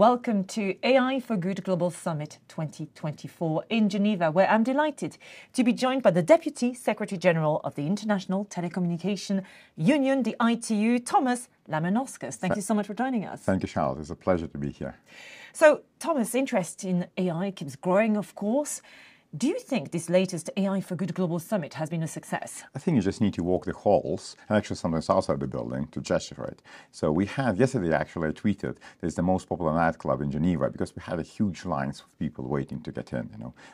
Welcome to AI for Good Global Summit 2024 in Geneva, where I'm delighted to be joined by the Deputy Secretary General of the International Telecommunication Union, the ITU, Tomas Lamanauskas. Thank you so much for joining us. Thank you, Charles. It's a pleasure to be here. So, Thomas, interest in AI keeps growing, of course. Do you think this latest AI for Good Global Summit has been a success? I think you just need to walk the halls, and actually sometimes outside the building, to judge for it. So we had, yesterday actually I tweeted, there's the most popular nightclub in Geneva because we had a huge lines of people waiting to get in,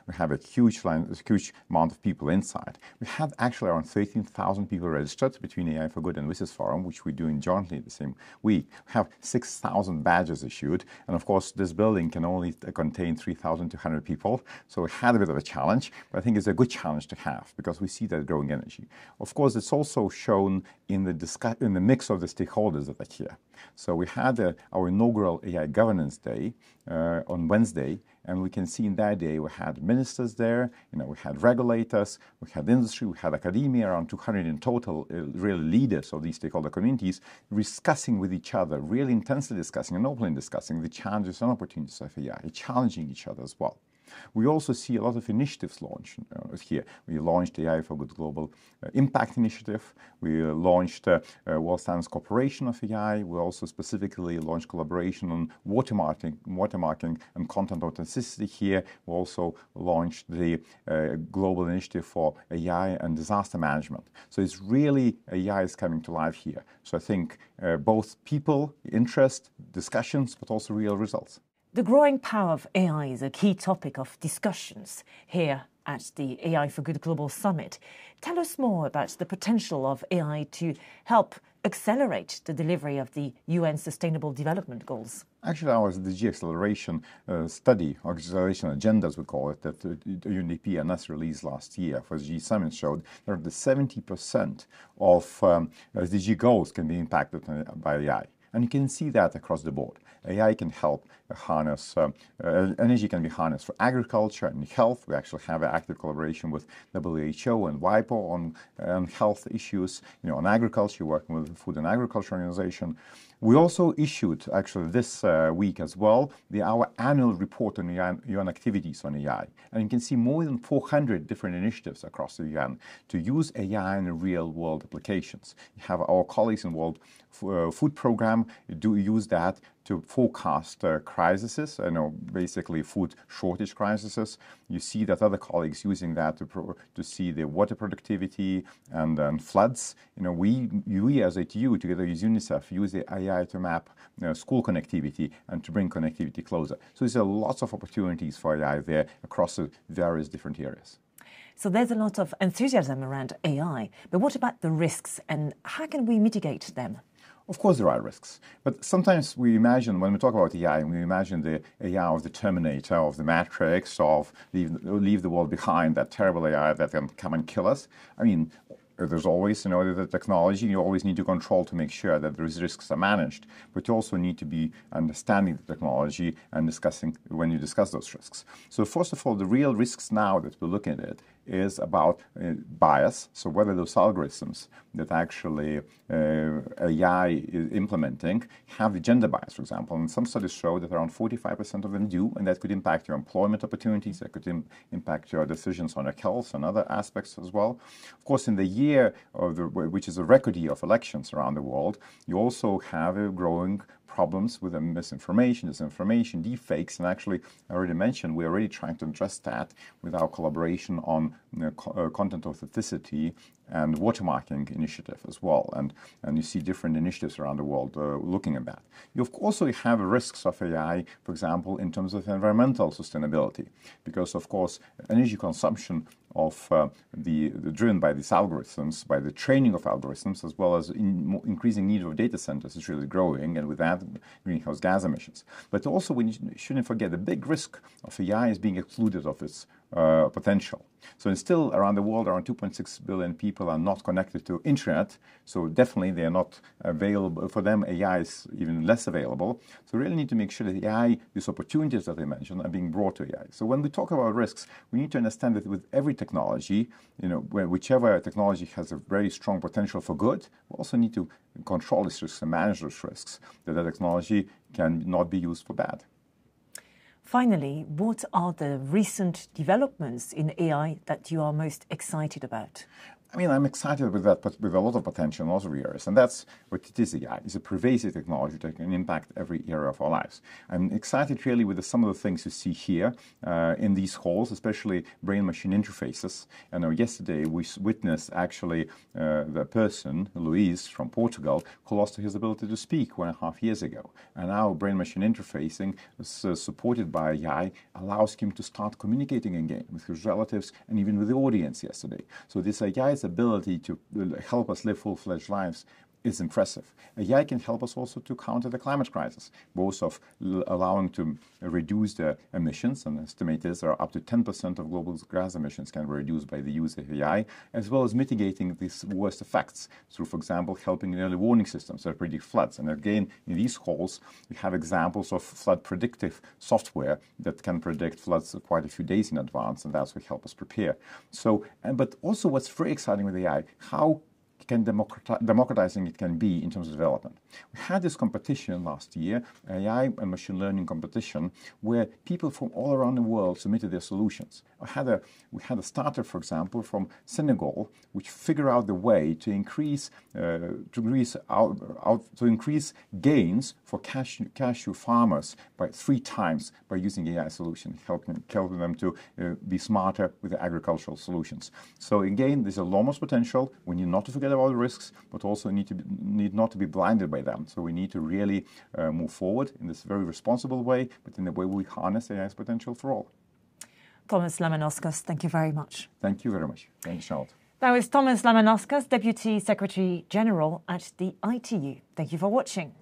We have a huge amount of people inside. We have actually around 13,000 people registered between AI for Good and Business Forum, which we're doing jointly the same week. We have 6,000 badges issued, and of course this building can only contain 3,200 people, so we had a bit of a challenge, but I think it's a good challenge to have because we see that growing energy. Of course, it's also shown in the mix of the stakeholders that are here. So we had our inaugural AI Governance Day on Wednesday, and we can see in that day we had ministers there, we had regulators, we had industry, we had academia, around 200 in total, really leaders of these stakeholder communities, discussing with each other, really intensely discussing and openly discussing the challenges and opportunities of AI, challenging each other as well. We also see a lot of initiatives launched here. We launched AI for Good Global Impact Initiative. We launched World Standards Cooperation of AI. We also specifically launched collaboration on watermarking and content authenticity here. We also launched the Global Initiative for AI and Disaster Management. So it's really AI is coming to life here. So I think both people, interest, discussions, but also real results. The growing power of AI is a key topic of discussions here at the AI for Good Global Summit. Tell us more about the potential of AI to help accelerate the delivery of the UN Sustainable Development Goals. Actually, our DG Acceleration study, or Acceleration Agenda, as we call it, that the UNDP and us released last year for the G Summit showed that 70% of SDG goals can be impacted by AI. And you can see that across the board. AI can help harness, energy can be harnessed for agriculture and health. We actually have an active collaboration with WHO and WIPO on health issues. On agriculture, working with the Food and Agriculture Organization. We also issued, actually this week as well, our annual report on UN activities on AI. And you can see more than 400 different initiatives across the UN to use AI in real-world applications. You have our colleagues in World Food Program do use that to forecast crises, basically food shortage crises. You see that other colleagues using that to see the water productivity and floods. We as ITU, together with UNICEF, use the AI to map school connectivity and to bring connectivity closer. So there's lots of opportunities for AI there across the various different areas. So there's a lot of enthusiasm around AI, but what about the risks and how can we mitigate them? Of course there are risks, but sometimes we imagine, when we talk about AI, we imagine the AI of the Terminator, of the Matrix, of leave the world behind, that terrible AI that can come and kill us. I mean, there's always, the technology, you always need to control to make sure that those risks are managed, but you also need to be understanding the technology and discussing when you discuss those risks. So first of all, the real risks now that we're looking at is about bias. So whether those algorithms that actually AI is implementing have the gender bias, for example. And some studies show that around 45% of them do, and that could impact your employment opportunities, that could impact your decisions on your health and other aspects as well. Of course, in the year which is a record year of elections around the world, you also have a growing problems with misinformation, disinformation, deepfakes, and actually, I already mentioned, we're already trying to address that with our collaboration on content authenticity and watermarking initiative as well. And you see different initiatives around the world looking at that. You also have risks of AI, for example, in terms of environmental sustainability, because of course energy consumption of driven by these algorithms, by the training of algorithms, as well as increasing need of data centers is really growing, and with that, greenhouse gas emissions. But also, we shouldn't forget the big risk of AI is being excluded of its potential. So still around the world, around 2.6 billion people are not connected to internet. So definitely they are not available. For them, AI is even less available. So we really need to make sure that AI, these opportunities that I mentioned, are being brought to AI. So when we talk about risks, we need to understand that with every technology, whichever technology has a very strong potential for good, we also need to control these risks and manage those risks, that the technology can not be used for bad. Finally, what are the recent developments in AI that you are most excited about? I mean, I'm excited with that, but with a lot of potential in other areas. And that's what it is, AI. It's a pervasive technology that can impact every area of our lives. I'm excited really with some of the things you see here in these halls, especially brain-machine interfaces. I know yesterday we witnessed actually the person, Luis from Portugal, who lost his ability to speak 1.5 years ago. And now brain-machine interfacing, supported by AI, allows him to start communicating again with his relatives and even with the audience yesterday. So this AI's ability to help us live full-fledged lives is impressive. AI can help us also to counter the climate crisis, both of allowing to reduce the emissions, and estimate is there are up to 10% of global gas emissions can be reduced by the use of AI, as well as mitigating these worst effects through, for example, helping in early warning systems that predict floods. And again, in these halls, we have examples of flood predictive software that can predict floods quite a few days in advance, and that's what help us prepare. So, but also what's very exciting with AI, how democratizing it can be in terms of development. We had this competition last year, AI and machine learning competition, where people from all around the world submitted their solutions. We had a startup, for example, from Senegal, which figured out the way to increase gains for cashew farmers by 3 times by using AI solutions, helping them to be smarter with the agricultural solutions. So again, there's enormous potential. We need not to forget about the risks, but also need not to be blinded by them. So we need to really move forward in this very responsible way, but in the way we harness AI's potential for all. Tomas Lamanauskas, thank you very much. Thank you very much. Thanks, Charlotte. That was Tomas Lamanauskas, Deputy Secretary General at the ITU. Thank you for watching.